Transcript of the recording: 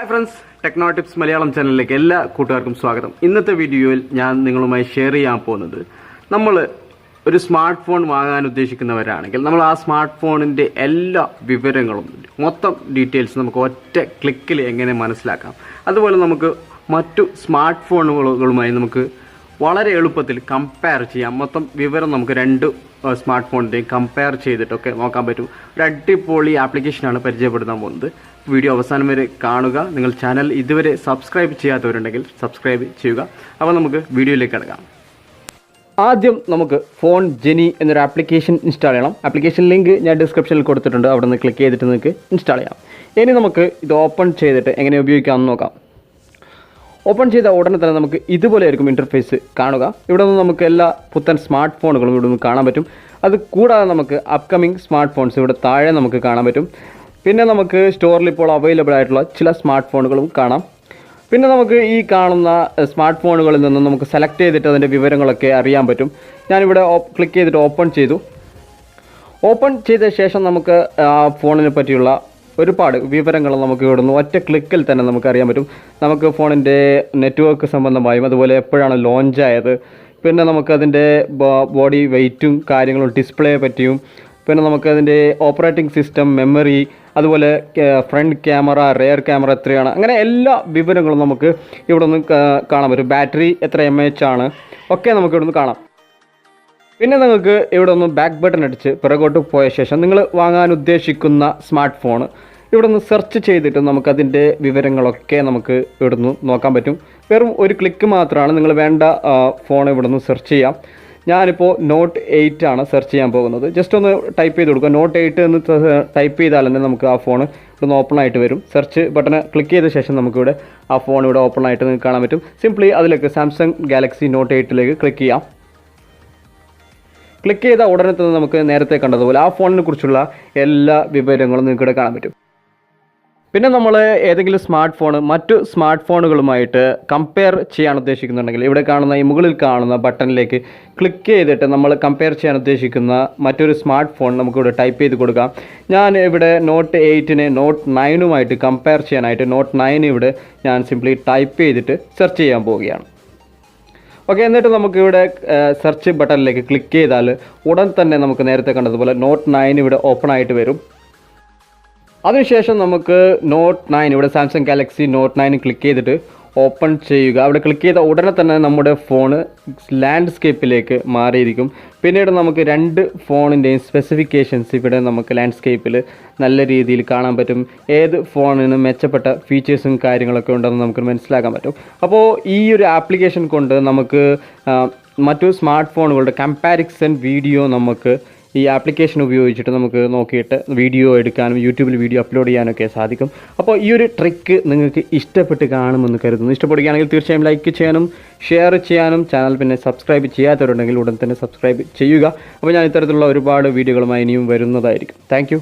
Hi friends, Technotips Malayalam ചാനലിലേക്ക് എല്ലാ കൂട്ടുകാർക്കും സ്വാഗതം. ഇന്നത്തെ വീഡിയോയിൽ ഞാൻ നിങ്ങളുമായി ഷെയർ ചെയ്യാൻ പോകുന്നത് നമ്മൾ ഒരു സ്മാർട്ട് ഫോൺ വാങ്ങാൻ ഉദ്ദേശിക്കുന്നവരാണെങ്കിൽ നമ്മൾ ആ സ്മാർട്ട് ഫോണിന്റെ എല്ലാ വിവരങ്ങളും മൊത്തം ഡീറ്റെയിൽസ് നമുക്ക് ഒറ്റ ക്ലിക്കിൽ എങ്ങനെ മനസ്സിലാക്കാം. അതുപോലെ നമുക്ക് മറ്റു സ്മാർട്ട് ഫോണുകളുമായി നമുക്ക് വളരെ എളുപ്പത്തിൽ കമ്പയർ ചെയ്യാം. മൊത്തം വിവരം നമുക്ക് രണ്ട് സ്മാർട്ട് ഫോണിൻ്റെയും കമ്പയർ ചെയ്തിട്ടൊക്കെ നോക്കാൻ പറ്റും. ഒരു അടിപൊളി ആപ്ലിക്കേഷനാണ് പരിചയപ്പെടുത്താൻ പോകുന്നത്. വീഡിയോ അവസാനം വരെ കാണുക. നിങ്ങൾ ചാനൽ ഇതുവരെ സബ്സ്ക്രൈബ് ചെയ്യാത്തവരുണ്ടെങ്കിൽ സബ്സ്ക്രൈബ് ചെയ്യുക. അപ്പോൾ നമുക്ക് വീഡിയോയിലേക്ക് കിടക്കാം. ആദ്യം നമുക്ക് ഫോൺ ജെനി എന്നൊരു ആപ്ലിക്കേഷൻ ഇൻസ്റ്റാൾ ചെയ്യണം. ആപ്ലിക്കേഷൻ ലിങ്ക് ഞാൻ ഡിസ്ക്രിപ്ഷനിൽ കൊടുത്തിട്ടുണ്ട്. അവിടെ നിന്ന് ക്ലിക്ക് ചെയ്തിട്ട് നിങ്ങൾക്ക് ഇൻസ്റ്റാൾ ചെയ്യാം. ഇനി നമുക്ക് ഇത് ഓപ്പൺ ചെയ്തിട്ട് എങ്ങനെ ഉപയോഗിക്കാമെന്ന് നോക്കാം. ഓപ്പൺ ചെയ്ത ഉടനെ തന്നെ നമുക്ക് ഇതുപോലെ ആയിരിക്കും ഇൻ്റർഫേസ് കാണുക. ഇവിടെ നിന്ന് നമുക്ക് എല്ലാ പുത്തൻ സ്മാർട്ട് ഫോണുകളും ഇവിടെ നിന്ന് കാണാൻ പറ്റും. അത് കൂടാതെ നമുക്ക് അപ്കമിങ് സ്മാർട്ട് ഫോൺസ് ഇവിടെ താഴെ നമുക്ക് കാണാൻ പറ്റും. പിന്നെ നമുക്ക് സ്റ്റോറിൽ ഇപ്പോൾ അവൈലബിൾ ആയിട്ടുള്ള ചില സ്മാർട്ട് ഫോണുകളും കാണാം. പിന്നെ നമുക്ക് ഈ കാണുന്ന സ്മാർട്ട് ഫോണുകളിൽ നിന്ന് നമുക്ക് സെലക്ട് ചെയ്തിട്ട് അതിൻ്റെ വിവരങ്ങളൊക്കെ അറിയാൻ പറ്റും. ഞാനിവിടെ ക്ലിക്ക് ചെയ്തിട്ട് ഓപ്പൺ ചെയ്തു. ഓപ്പൺ ചെയ്ത ശേഷം നമുക്ക് ആ ഫോണിനെ പറ്റിയുള്ള ഒരുപാട് വിവരങ്ങൾ നമുക്ക് ഇവിടുന്ന് ഒറ്റ ക്ലിക്കിൽ തന്നെ നമുക്ക് അറിയാൻ പറ്റും. നമുക്ക് ഫോണിൻ്റെ നെറ്റ്വർക്ക് സംബന്ധമായും അതുപോലെ എപ്പോഴാണ് ലോഞ്ച് ആയത്, പിന്നെ നമുക്കതിൻ്റെ ബോഡി വെയ്റ്റും കാര്യങ്ങളും ഡിസ്പ്ലേ പറ്റിയും, പിന്നെ നമുക്കതിൻ്റെ ഓപ്പറേറ്റിംഗ് സിസ്റ്റം, മെമ്മറി, അതുപോലെ ഫ്രണ്ട് ക്യാമറ, റിയർ ക്യാമറ എത്രയാണ്, അങ്ങനെ എല്ലാ വിവരങ്ങളും നമുക്ക് ഇവിടെ നിന്ന് കാണാൻ പറ്റും. ബാറ്ററി എത്ര mAh ആണ് ഒക്കെ നമുക്ക് ഇവിടെ നിന്ന് കാണാം. പിന്നെ നിങ്ങൾക്ക് ഇവിടെ ഒന്ന് ബാക്ക് ബട്ടൺ അടിച്ച് പിറകോട്ട് പോയ ശേഷം നിങ്ങൾ വാങ്ങാൻ ഉദ്ദേശിക്കുന്ന സ്മാർട്ട് ഫോൺ ഇവിടെ നിന്ന് സെർച്ച് ചെയ്തിട്ട് നമുക്കതിൻ്റെ വിവരങ്ങളൊക്കെ നമുക്ക് ഇവിടെ നിന്ന് നോക്കാൻ പറ്റും. വെറും ഒരു ക്ലിക്ക് മാത്രമാണ്. നിങ്ങൾ വേണ്ട ഫോൺ ഇവിടെ നിന്ന് സെർച്ച് ചെയ്യാം. ഞാനിപ്പോൾ നോട്ട് 8 ആണ് സെർച്ച് ചെയ്യാൻ പോകുന്നത്. ജസ്റ്റ് ഒന്ന് ടൈപ്പ് ചെയ്ത് കൊടുക്കുക. നോട്ട് 8 എന്ന് ടൈപ്പ് ചെയ്താൽ തന്നെ നമുക്ക് ആ ഫോൺ ഇവിടുന്ന് ഓപ്പൺ ആയിട്ട് വരും. സെർച്ച് ബട്ടൺ ക്ലിക്ക് ചെയ്ത ശേഷം നമുക്കിവിടെ ആ ഫോൺ ഇവിടെ ഓപ്പൺ ആയിട്ട് നിങ്ങൾക്ക് കാണാൻ പറ്റും. സിംപ്ലി അതിലേക്ക് സാംസങ് ഗാലക്സി നോട്ട് 8 ക്ലിക്ക് ചെയ്യാം. ക്ലിക്ക് ചെയ്ത ഉടനെ തന്നെ നമുക്ക് നേരത്തെ കണ്ടതുപോലെ ആ ഫോണിനെ കുറിച്ചുള്ള എല്ലാ വിവരങ്ങളും നിങ്ങൾക്ക് ഇവിടെ കാണാൻ പറ്റും. പിന്നെ നമ്മൾ ഏതെങ്കിലും സ്മാർട്ട് ഫോൺ മറ്റു സ്മാർട്ട് ഫോണുകളുമായിട്ട് കമ്പയർ ചെയ്യാൻ ഉദ്ദേശിക്കുന്നുണ്ടെങ്കിൽ ഇവിടെ കാണുന്ന ഈ മുകളിൽ കാണുന്ന ബട്ടണിലേക്ക് ക്ലിക്ക് ചെയ്തിട്ട് നമ്മൾ കമ്പയർ ചെയ്യാൻ ഉദ്ദേശിക്കുന്ന മറ്റൊരു സ്മാർട്ട് ഫോൺ നമുക്കിവിടെ ടൈപ്പ് ചെയ്ത് കൊടുക്കാം. ഞാൻ ഇവിടെ നോട്ട് 8നെ നോട്ട് 9ഉമായിട്ട് കമ്പയർ ചെയ്യാനായിട്ട് നോട്ട് 9 ഇവിടെ ഞാൻ സിംപ്ലി ടൈപ്പ് ചെയ്തിട്ട് സെർച്ച് ചെയ്യാൻ പോവുകയാണ്. ഓക്കെ, എന്നിട്ട് നമുക്കിവിടെ സെർച്ച് ബട്ടണിലേക്ക് ക്ലിക്ക് ചെയ്താൽ ഉടൻ തന്നെ നമുക്ക് നേരത്തെ കണ്ടതുപോലെ നോട്ട് 9 ഇവിടെ ഓപ്പൺ ആയിട്ട് വരും. അതിനുശേഷം നമുക്ക് നോട്ട് 9 ഇവിടെ സാംസങ് ഗാലക്സി നോട്ട് 9 ക്ലിക്ക് ചെയ്തിട്ട് ഓപ്പൺ ചെയ്യുക. അവിടെ ക്ലിക്ക് ചെയ്ത ഉടനെ തന്നെ നമ്മുടെ ഫോണ് ലാൻഡ്സ്കേപ്പിലേക്ക് മാറിയിരിക്കും. പിന്നീട് നമുക്ക് രണ്ട് ഫോണിൻ്റെയും സ്പെസിഫിക്കേഷൻസ് ഇവിടെ നമുക്ക് ലാൻഡ്സ്കേപ്പിൽ നല്ല രീതിയിൽ കാണാൻ പറ്റും. ഏത് ഫോണിന് മെച്ചപ്പെട്ട ഫീച്ചേഴ്സും കാര്യങ്ങളൊക്കെ ഉണ്ടെന്ന് നമുക്ക് മനസ്സിലാക്കാൻ പറ്റും. അപ്പോൾ ഈ ഒരു ആപ്ലിക്കേഷൻ കൊണ്ട് നമുക്ക് മറ്റു സ്മാർട്ട് ഫോണുകളുടെ കമ്പാരിസൺ വീഡിയോ നമുക്ക് ഈ ആപ്ലിക്കേഷൻ ഉപയോഗിച്ചിട്ട് നമുക്ക് നോക്കിയിട്ട് വീഡിയോ എടുക്കാനും യൂട്യൂബിൽ വീഡിയോ അപ്ലോഡ് ചെയ്യാനൊക്കെ സാധിക്കും. അപ്പോൾ ഈ ഒരു ട്രിക്ക് നിങ്ങൾക്ക് ഇഷ്ടപ്പെട്ട് കാണുമെന്ന് കരുതുന്നു. ഇഷ്ടപ്പെടുകയാണെങ്കിൽ തീർച്ചയായും ലൈക്ക് ചെയ്യാനും ഷെയർ ചെയ്യാനും, ചാനൽ പിന്നെ സബ്സ്ക്രൈബ് ചെയ്യാത്തവരുണ്ടെങ്കിൽ ഉടൻ തന്നെ സബ്സ്ക്രൈബ് ചെയ്യുക. അപ്പോൾ ഞാൻ ഇത്തരത്തിലുള്ള ഒരുപാട് വീഡിയോകളുമായി ഇനിയും വരുന്നതായിരിക്കും. താങ്ക്